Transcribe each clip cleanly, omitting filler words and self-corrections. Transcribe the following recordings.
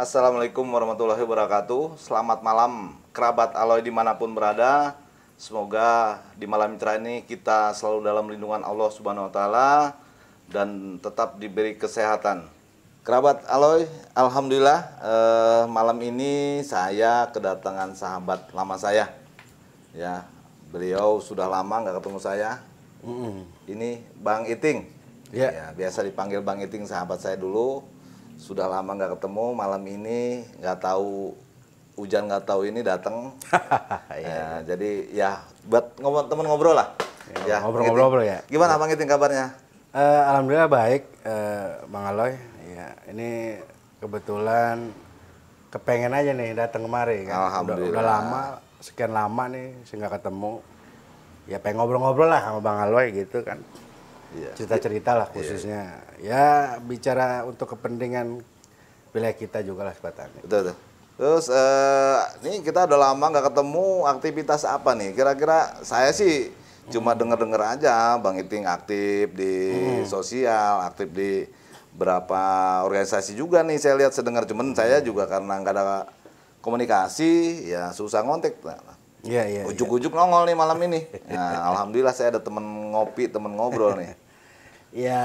Assalamualaikum warahmatullahi wabarakatuh. Selamat malam kerabat Aloy dimanapun berada. Semoga di malam cerah ini kita selalu dalam lindungan Allah Subhanahu Wa Taala dan tetap diberi kesehatan. Kerabat Aloy, alhamdulillah malam ini saya kedatangan sahabat lama saya. Ya, beliau sudah lama nggak ketemu saya. Ini Bang Iting. Ya, biasa dipanggil Bang Iting, sahabat saya dulu. Sudah lama nggak ketemu, malam ini nggak tahu hujan nggak tahu ini datang. Ya, jadi ya buat temen ngobrol lah. Ya, ngobrol-ngobrol ya. Gimana Bang Iting kabarnya? Alhamdulillah baik, Bang Aloy. Ya, ini kebetulan kepengen aja nih datang kemari kan. Udah lama, sekian lama nih saya nggak ketemu. Ya pengen ngobrol-ngobrol lah sama Bang Aloy gitu kan. Cerita-cerita lah khususnya. Ya bicara untuk kepentingan wilayah kita juga lah sebatannya. Betul. Terus nih kita udah lama nggak ketemu, aktivitas apa nih? Kira-kira saya sih cuma denger-denger aja Bang Iting aktif di sosial, aktif di berapa organisasi juga nih saya lihat sedengar. Cuman saya juga karena nggak ada komunikasi ya susah ngontek. Iya. Ujuk-ujuk nongol nih malam ini. Nah, alhamdulillah saya ada temen ngopi, temen ngobrol nih. Ya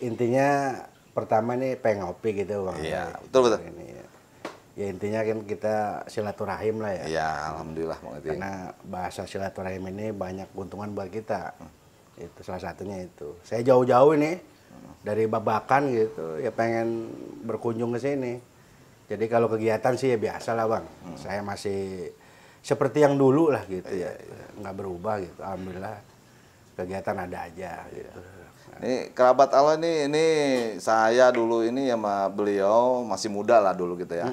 intinya pertama nih pengen ngopi gitu Bang. Iya, betul. Ini, ya intinya kan kita silaturahim lah ya. Iya, alhamdulillah Bang Iting. Karena bahasa silaturahim ini banyak keuntungan buat kita. Itu salah satunya itu. Saya jauh-jauh ini dari Babakan gitu ya pengen berkunjung ke sini. Jadi kalau kegiatan sih ya biasa lah Bang. Saya masih seperti yang dulu lah gitu ya. Nggak berubah gitu. Alhamdulillah kegiatan ada aja gitu. Ini kerabat Aloy ini saya dulu ini sama beliau masih muda lah dulu gitu ya.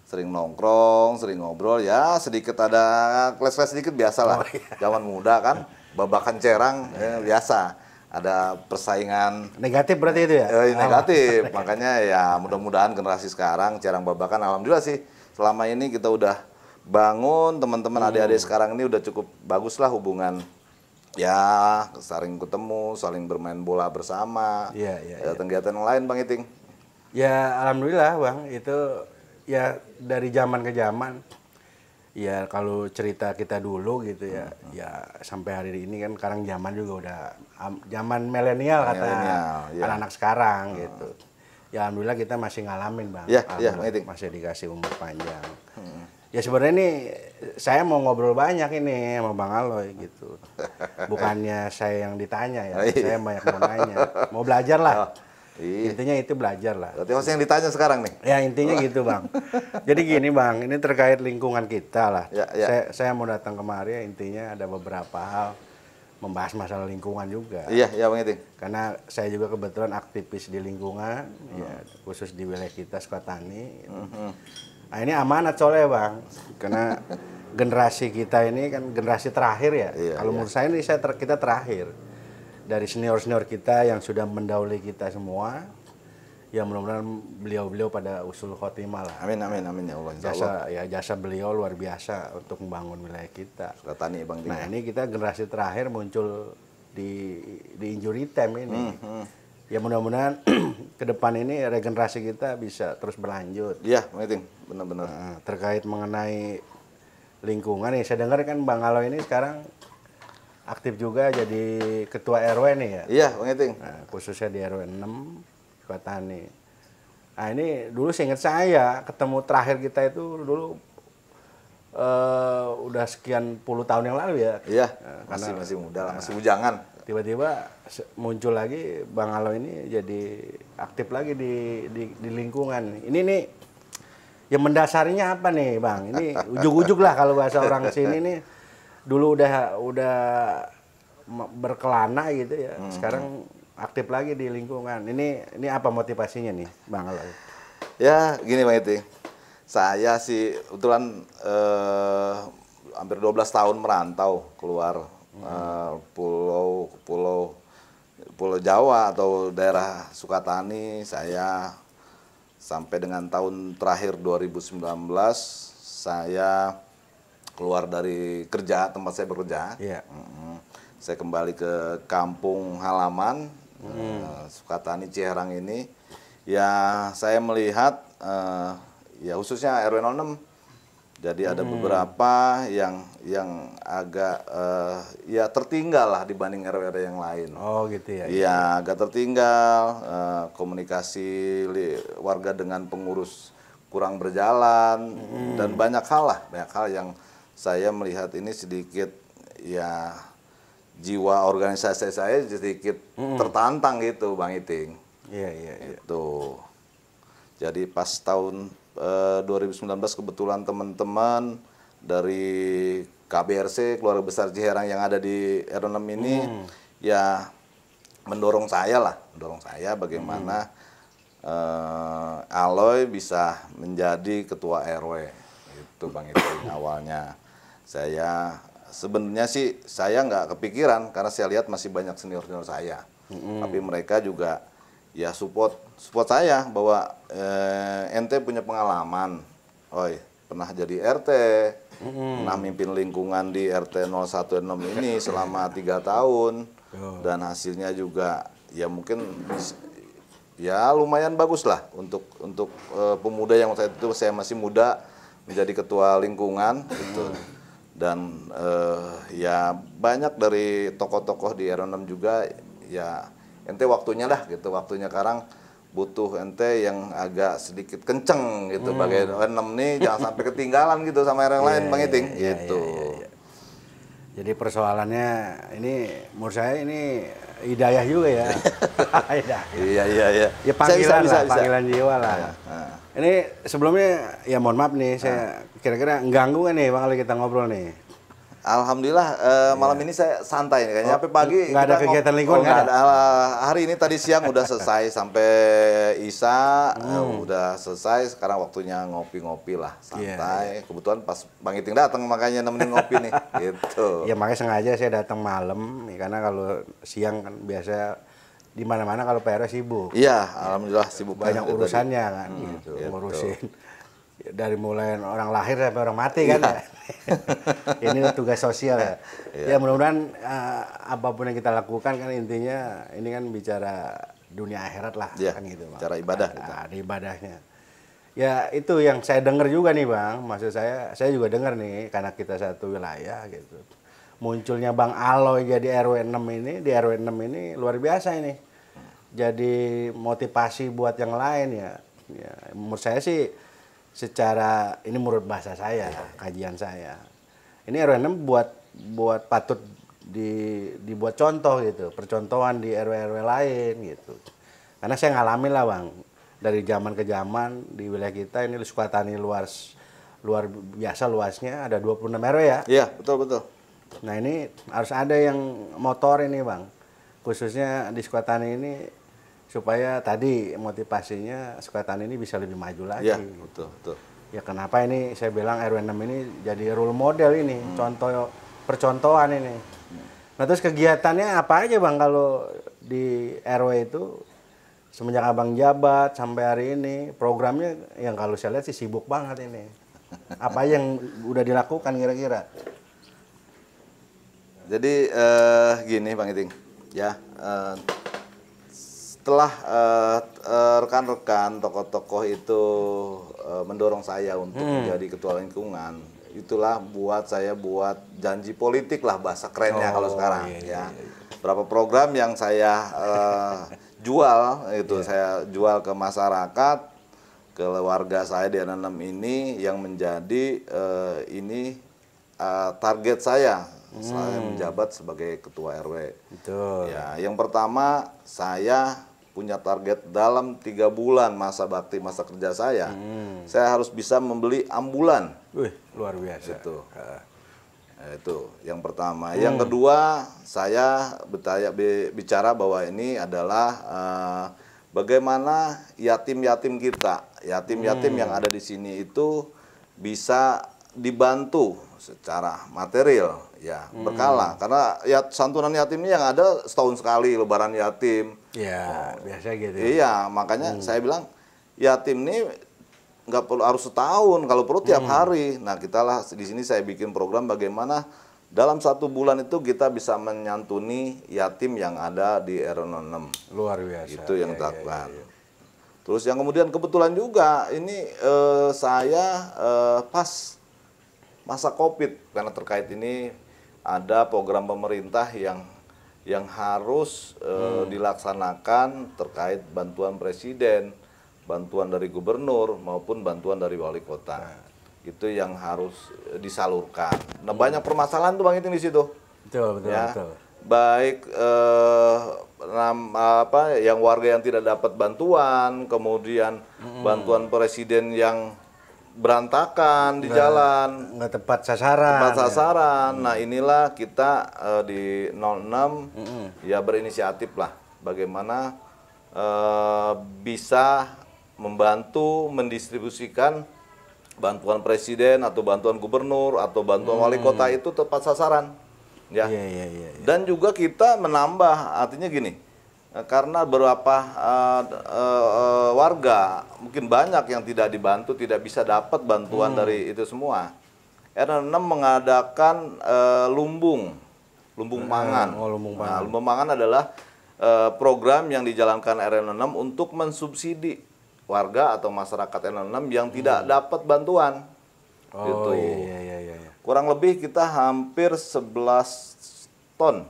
Sering nongkrong, sering ngobrol ya, sedikit ada keles-keles sedikit biasa lah. Zaman muda kan, Babakan Cerang biasa. Ada persaingan negatif berarti itu ya? Negatif. Makanya ya mudah-mudahan generasi sekarang Cerang Babakan alhamdulillah sih selama ini kita udah bangun, teman-teman adik-adik sekarang ini udah cukup bagus lah hubungan. Ya, saling ketemu, saling bermain bola bersama. Ada kegiatan yang lain Bang Iting? Ya, alhamdulillah Bang, itu ya dari zaman ke zaman. Ya kalau cerita kita dulu gitu ya, ya sampai hari ini kan sekarang zaman juga udah zaman milenial kata anak-anak sekarang gitu. Ya alhamdulillah kita masih ngalamin Bang. Masih dikasih umur panjang. Ya sebenarnya ini saya mau ngobrol banyak ini sama Bang Aloy gitu. Bukannya saya yang ditanya ya, saya banyak mau nanya. Mau belajar lah. Intinya itu belajar lah. Berarti yang ditanya sekarang nih? Ya intinya gitu Bang. Jadi gini Bang, ini terkait lingkungan kita lah. Saya mau datang kemari intinya ada beberapa hal membahas masalah lingkungan juga. Iya Bang Iting. Karena saya juga kebetulan aktivis di lingkungan, ya, khusus di wilayah kita Sukatani. Gitu. Nah ini amanat soalnya Bang, karena generasi kita ini kan generasi terakhir ya. Kalau menurut saya ini kita terakhir dari senior-senior kita yang sudah mendahului kita semua. Ya mudah-mudahan beliau-beliau pada usul khotimah lah. Amin ya Allah. Jasa beliau luar biasa untuk membangun wilayah kita. Sukatani Bang Iting. Nah ini kita generasi terakhir muncul di injury time ini. Ya mudah-mudahan ke depan ini regenerasi kita bisa terus berlanjut. Iya, Bang Iting, benar-benar. Nah, terkait mengenai lingkungan nih, saya dengar kan Bang Aloy ini sekarang aktif juga jadi ketua RW nih ya. Iya, Bang Iting. Nah, khususnya di RW 6 Sukatani. Nah ini dulu seingat saya ketemu terakhir kita itu dulu udah sekian puluh tahun yang lalu ya. Iya, masih muda lah, masih bujangan. Tiba-tiba muncul lagi Bang Aloy ini jadi aktif lagi di lingkungan. Ini nih yang mendasarinya apa nih Bang? Ini ujuk-ujuk lah kalau bahasa orang sini nih. Dulu udah berkelana gitu ya. Sekarang aktif lagi di lingkungan. Ini apa motivasinya nih Bang Aloy? Ya gini Bang Iting. Saya sih kebetulan hampir 12 tahun merantau keluar Pulau Jawa atau daerah Sukatani. Saya sampai dengan tahun terakhir 2019 saya keluar dari tempat saya bekerja. Saya kembali ke kampung halaman Sukatani Ciherang ini. Ya saya melihat ya khususnya RW 06. Jadi ada beberapa yang agak ya tertinggal lah dibanding RW yang lain. Oh gitu ya. Iya, agak tertinggal, komunikasi warga dengan pengurus kurang berjalan, dan banyak hal yang saya melihat ini sedikit ya jiwa organisasi saya sedikit tertantang gitu, Bang Iting. Iya. Itu. Jadi pas tahun 2019 kebetulan teman-teman dari KBRC, Keluarga Besar Ciherang yang ada di RW 6 ini ya mendorong saya bagaimana Aloy bisa menjadi ketua RW. Itu Bang Iting awalnya. Saya sebenarnya sih saya nggak kepikiran karena saya lihat masih banyak senior-senior saya. Tapi mereka juga ya support saya bahwa ente punya pengalaman. Pernah jadi RT, pernah mimpin lingkungan di RT 016 ini selama 3 tahun. Dan hasilnya juga ya mungkin ya lumayan bagus lah untuk pemuda yang waktu itu saya masih muda menjadi ketua lingkungan gitu. Dan ya banyak dari tokoh-tokoh di RW 6 juga ya ente waktunya sekarang butuh ente yang agak sedikit kenceng gitu bagai RW 6 nih jangan sampai ketinggalan gitu sama RW lain Bang Iting gitu. Jadi persoalannya ini menurut saya ini hidayah juga ya. Iya. Ya panggilan bisa. Panggilan jiwa lah. Ini sebelumnya ya mohon maaf nih, saya kira-kira mengganggu kan nih Bang kalau kita ngobrol nih. Alhamdulillah malam ini saya santai nih kayaknya. Sampai pagi nggak ada kegiatan lingkungan, nggak ada. Hari ini tadi siang udah selesai sampai Isya, udah selesai. Sekarang waktunya ngopi-ngopi lah, santai. Kebetulan pas Bang Iting datang makanya nemenin ngopi nih, gitu. Ya makanya sengaja saya datang malam, ya, karena kalau siang kan biasa di mana-mana kalau PR sibuk. Iya, alhamdulillah sibuk banyak urusannya kan, gitu, ngurusin. Dari mulai orang lahir sampai orang mati kan ya. Ini tugas sosial ya. Ya mudah-mudahan apapun yang kita lakukan kan intinya ini kan bicara dunia akhirat lah kan gitu Bang. Cara ibadah. Ada ibadahnya. Ya itu yang saya dengar juga nih Bang. Maksud saya juga dengar nih karena kita satu wilayah gitu. Munculnya Bang Aloy jadi RW 6 ini, di RW 6 ini luar biasa ini. Jadi motivasi buat yang lain ya. Menurut saya sih secara ini menurut bahasa saya, kajian saya. Ini RW 6 buat patut dibuat contoh gitu, percontohan di RW-RW lain gitu. Karena saya ngalamin lah Bang, dari zaman ke zaman di wilayah kita ini Sukatani luar biasa luasnya, ada 26 RW ya. Iya, betul. Nah ini harus ada yang motor ini Bang, khususnya di Sukatani ini supaya tadi motivasinya Sukatani ini bisa lebih maju lagi. Iya, betul. Ya kenapa ini saya bilang RW 6 ini jadi role model ini, contoh percontohan ini. Nah terus kegiatannya apa aja Bang kalau di RW itu semenjak Abang jabat sampai hari ini, programnya yang kalau saya lihat sih sibuk banget ini. Apa yang udah dilakukan kira-kira? Jadi gini Bang Iting, ya setelah rekan-rekan tokoh-tokoh itu mendorong saya untuk menjadi ketua lingkungan, itulah saya buat janji politik lah bahasa kerennya kalau sekarang ya. Berapa program yang saya jual itu saya jual ke masyarakat, ke warga saya di RW 6 ini yang menjadi target saya. Saya menjabat sebagai ketua RW. Betul. Ya, yang pertama saya punya target dalam 3 bulan masa bakti masa kerja saya harus bisa membeli ambulan. Wih, luar biasa. Itu yang pertama. Yang kedua saya bicara bahwa ini adalah bagaimana yatim-yatim kita, yatim-yatim yang ada di sini itu bisa dibantu secara material ya berkala karena ya santunan yatim ini yang ada setahun sekali lebaran yatim ya biasa gitu iya makanya saya bilang yatim ini nggak perlu harus setahun kalau perlu tiap hari. Nah kita lah di sini saya bikin program bagaimana dalam 1 bulan itu kita bisa menyantuni yatim yang ada di RW 6. Luar biasa. Itu yang dilakukan. Terus yang kemudian kebetulan juga ini saya pas masa COVID, karena terkait ini ada program pemerintah yang harus dilaksanakan terkait bantuan presiden, bantuan dari gubernur maupun bantuan dari wali kota. Itu yang harus disalurkan. Nah, banyak permasalahan tuh Bang Iting di situ. Betul, Ya. betul. Baik yang warga yang tidak dapat bantuan, kemudian bantuan presiden yang berantakan di jalan, Nggak tepat sasaran. tepat sasaran. Nah, inilah kita di 06 ya berinisiatif lah bagaimana bisa membantu mendistribusikan bantuan presiden atau bantuan gubernur atau bantuan wali kota itu tepat sasaran. Ya. Iya. Dan juga kita menambah, artinya gini, karena beberapa warga mungkin banyak yang tidak dibantu, tidak bisa dapat bantuan dari itu semua. R6 mengadakan lumbung pangan. Lumbung pangan. Nah, lumbung pangan adalah program yang dijalankan R6 untuk mensubsidi warga atau masyarakat R6 yang tidak dapat bantuan. Oh gitu. iya. Kurang lebih kita hampir 11 ton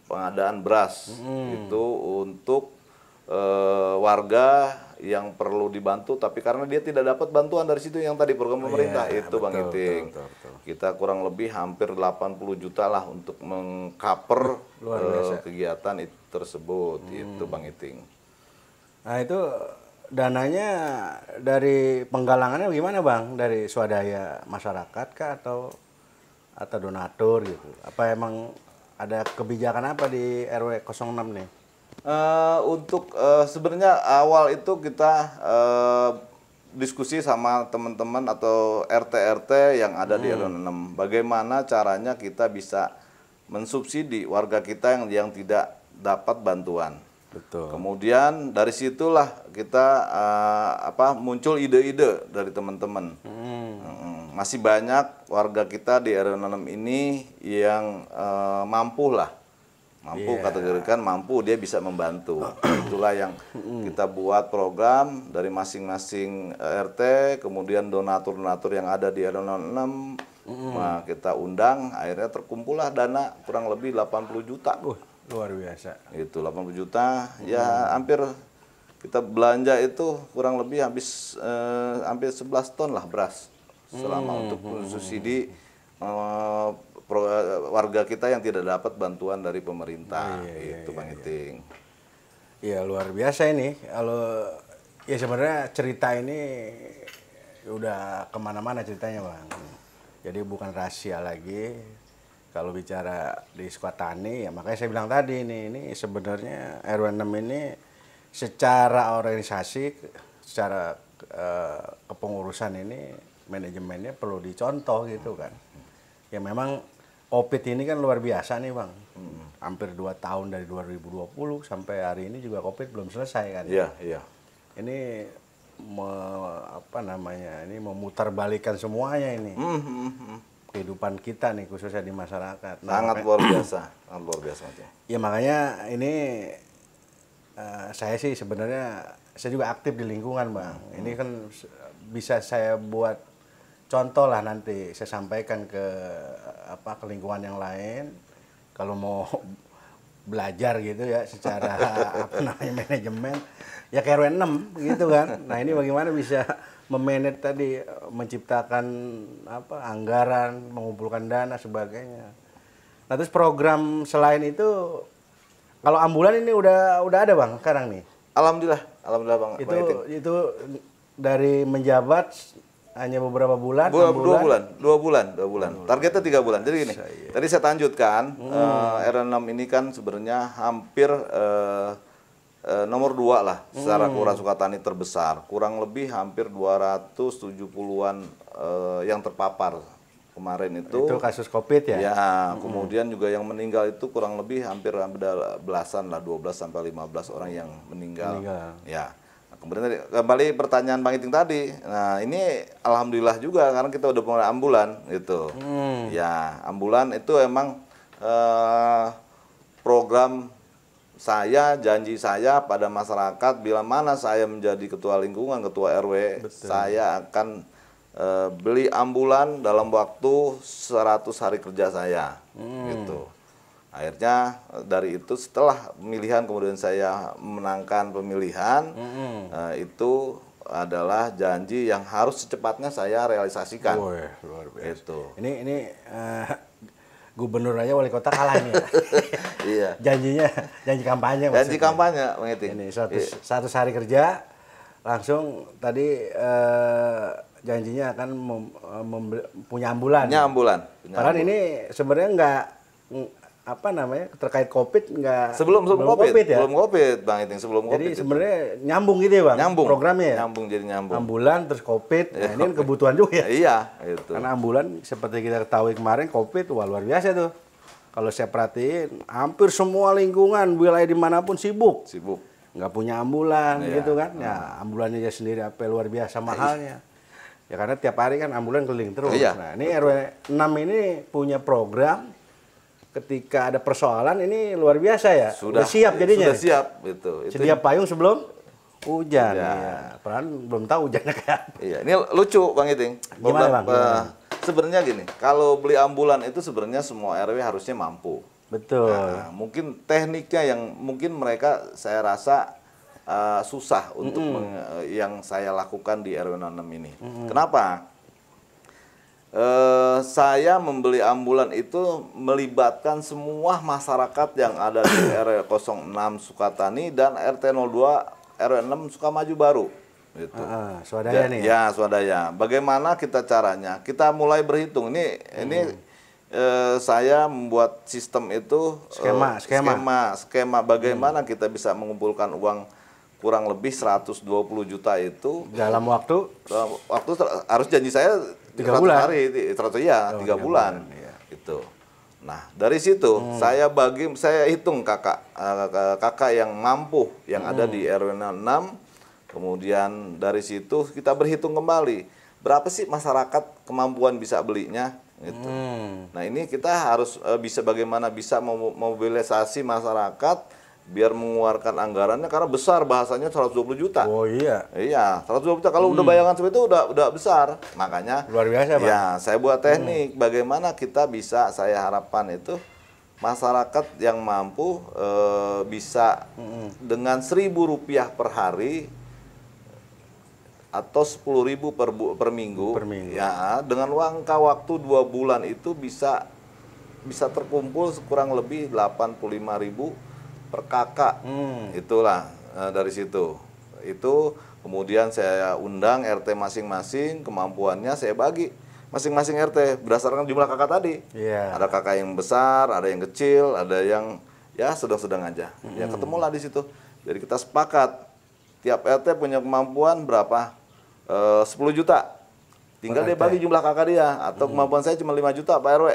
pengadaan beras itu untuk warga yang perlu dibantu, tapi karena dia tidak dapat bantuan dari situ yang tadi program pemerintah itu betul, Bang Iting. Betul. Kita kurang lebih hampir 80 juta lah untuk mengcover kegiatan itu tersebut itu Bang Iting. Nah itu dananya dari penggalangannya gimana Bang? Dari swadaya masyarakat kah atau donatur gitu? Apa emang ada kebijakan apa di RW 06 nih? Untuk sebenarnya awal itu kita diskusi sama teman-teman atau RT-RT yang ada di RW 6. Bagaimana caranya kita bisa mensubsidi warga kita yang tidak dapat bantuan. Betul. Kemudian dari situlah kita muncul ide-ide dari teman-teman. Masih banyak warga kita di RW 6 ini yang mampu kategorikan mampu, dia bisa membantu. Itulah yang kita buat program dari masing-masing RT, kemudian donatur-donatur yang ada di RW 06. Nah, kita undang, akhirnya terkumpullah dana kurang lebih 80 juta. Luar biasa. Itu 80 juta, ya hampir kita belanja itu kurang lebih hampir 11 ton lah beras selama untuk subsidi warga kita yang tidak dapat bantuan dari pemerintah. Bang Iting. Iya luar biasa ini. Kalau ya sebenarnya cerita ini udah kemana-mana ceritanya Bang. Jadi bukan rahasia lagi. Kalau bicara di Sukatani, ya makanya saya bilang tadi ini sebenarnya RW 6 ini secara organisasi, secara kepengurusan ini manajemennya perlu dicontoh gitu kan. Ya memang COVID ini kan luar biasa nih Bang. Hampir 2 tahun dari 2020 sampai hari ini juga COVID belum selesai kan. Iya. Ini ini memutarbalikan semuanya ini. Kehidupan kita nih khususnya di masyarakat. Sangat luar biasa, Ya makanya ini saya sih sebenarnya saya juga aktif di lingkungan Bang. Ini kan bisa saya buat contoh lah nanti saya sampaikan ke lingkungan yang lain kalau mau belajar gitu ya secara manajemen ya ke RW 6 gitu kan. Nah ini bagaimana bisa memanage tadi, menciptakan anggaran, mengumpulkan dana sebagainya. Nah terus program selain itu, kalau ambulan ini udah ada Bang sekarang nih. Alhamdulillah Bang. Itu dari menjabat hanya beberapa bulan. 2 bulan. Targetnya 3 bulan. Jadi gini, tadi saya lanjutkan RW 6 ini kan sebenarnya hampir nomor 2 lah secara kelurahan Sukatani terbesar, kurang lebih hampir 270-an yang terpapar kemarin itu kasus COVID ya? Ya, kemudian juga yang meninggal itu kurang lebih hampir belasan lah, 12 sampai 15 orang yang meninggal. Ya. Nah, kemudian kembali pertanyaan Bang Iting tadi. Nah, ini alhamdulillah juga karena kita udah mulai ambulan gitu. Ya, ambulan itu emang program janji saya pada masyarakat, bila mana saya menjadi ketua lingkungan, ketua RW, Betul. saya akan beli ambulan dalam waktu 100 hari kerja saya, gitu. Akhirnya dari itu setelah pemilihan kemudian saya menangkan pemilihan, itu adalah janji yang harus secepatnya saya realisasikan. Wah, luar biasa. Itu. Ini gubernur aja wali kota kalah nih. Iya. Janjinya, janji kampanye. Janji maksudnya. kampanye, Bang Iting. Ini 100 hari kerja, langsung tadi janjinya akan punya ambulan. Punya ambulan. Padahal ini sebenarnya nggak apa namanya terkait COVID nggak Sebelum COVID ya. Sebelum COVID, Bang Iting, sebelum Jadi COVID. sebenarnya nyambung gitu ya, Bang. Nyambung. Programnya ya. Nyambung, jadi nyambung. Ambulan terus COVID. Nah, ini kan kebutuhan juga ya. Iya, itu. Karena ambulan seperti kita ketahui kemarin COVID wah luar biasa tuh. Kalau saya perhatiin hampir semua lingkungan wilayah dimanapun sibuk. Sibuk. Nggak punya ambulan Iya. gitu kan. Ya ambulannya aja sendiri apa luar biasa mahalnya. Ya karena tiap hari kan ambulan keliling terus. Iya. Nah ini RW 6 ini punya program ketika ada persoalan ini luar biasa ya. Udah siap jadinya. Sudah siap, itu. Sedia payung sebelum hujan. Hujan. Ya. Padahal belum tahu hujannya kayak apa. Iya, ini lucu Bang Iting. Gimana, Bang? Gimana? Sebenarnya gini, kalau beli ambulan itu sebenarnya semua RW harusnya mampu. Betul. Nah, mungkin tekniknya yang mungkin mereka saya rasa susah untuk yang saya lakukan di RW 06 ini. Kenapa? Saya membeli ambulan itu melibatkan semua masyarakat yang ada di RW 06 Sukatani dan RT 02 RW 6 Sukamaju Baru. Gitu. Swadaya nih ya. Ya, swadaya. Bagaimana kita caranya? Kita mulai berhitung. Ini saya membuat sistem itu skema bagaimana kita bisa mengumpulkan uang kurang lebih 120 juta itu Dalam waktu harus janji saya 3 bulan. hari, 100 ya, 3 bulan. Iya. Gitu. Nah, dari situ saya hitung kakak yang mampu yang ada di RW 06. Kemudian dari situ kita berhitung kembali berapa sih masyarakat kemampuan bisa belinya gitu. Nah, ini kita harus bagaimana bisa memobilisasi masyarakat biar mengeluarkan anggarannya karena besar bahasanya 120 juta. Oh iya. Iya, 120 juta kalau udah bayangan seperti itu udah besar. Makanya Luar biasa, Bang. ya, saya buat teknik bagaimana kita bisa, saya harapkan itu masyarakat yang mampu bisa dengan Rp1.000 per hari atau 10.000 per minggu, ya, dengan jangka waktu 2 bulan itu bisa terkumpul kurang lebih 85.000 per kakak. Itulah dari situ. Itu kemudian saya undang RT masing-masing, kemampuannya saya bagi masing-masing RT berdasarkan jumlah kakak tadi. Iya. Ada kakak yang besar, ada yang kecil, ada yang ya sedang-sedang aja. Ya ketemulah di situ. Jadi kita sepakat tiap RT punya kemampuan berapa? 10 juta. Tinggal dia bagi jumlah kakak dia. Atau kemampuan saya cuma 5 juta Pak RW.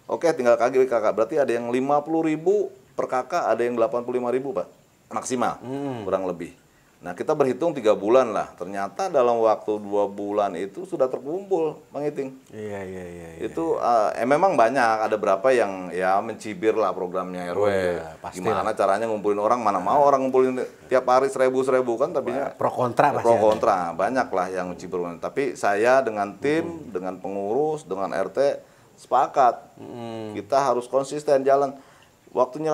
Oke, tinggal bagi kakak. Berarti ada yang 50.000 per kakak, ada yang 85.000 Pak. Maksimal, kurang lebih. Nah, kita berhitung 3 bulan lah. Ternyata dalam waktu 2 bulan itu sudah terkumpul, Bang Iting. Iya. Itu memang banyak, ada berapa yang ya mencibir lah programnya RW. Gimana caranya ngumpulin orang, mana mau orang ngumpulin tiap hari 1.000 kan, tapi Pro kontra pasti. pro kontra, banyak lah yang mencibir. Tapi saya dengan tim, dengan pengurus, dengan RT sepakat. Kita harus konsisten jalan. Waktunya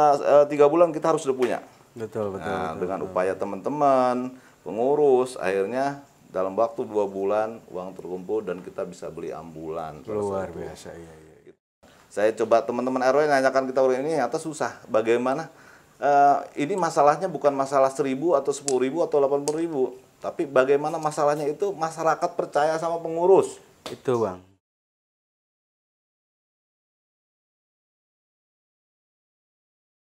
3 bulan kita harus sudah punya. Betul. Dengan upaya teman-teman, pengurus, akhirnya dalam waktu 2 bulan uang terkumpul dan kita bisa beli ambulan. Luar biasa, iya. Saya coba teman-teman RW nanyakan kita ini ternyata susah. Bagaimana? Ini masalahnya bukan masalah 1.000 atau 10.000 atau 80.000, tapi bagaimana masalahnya itu masyarakat percaya sama pengurus. Itu Bang.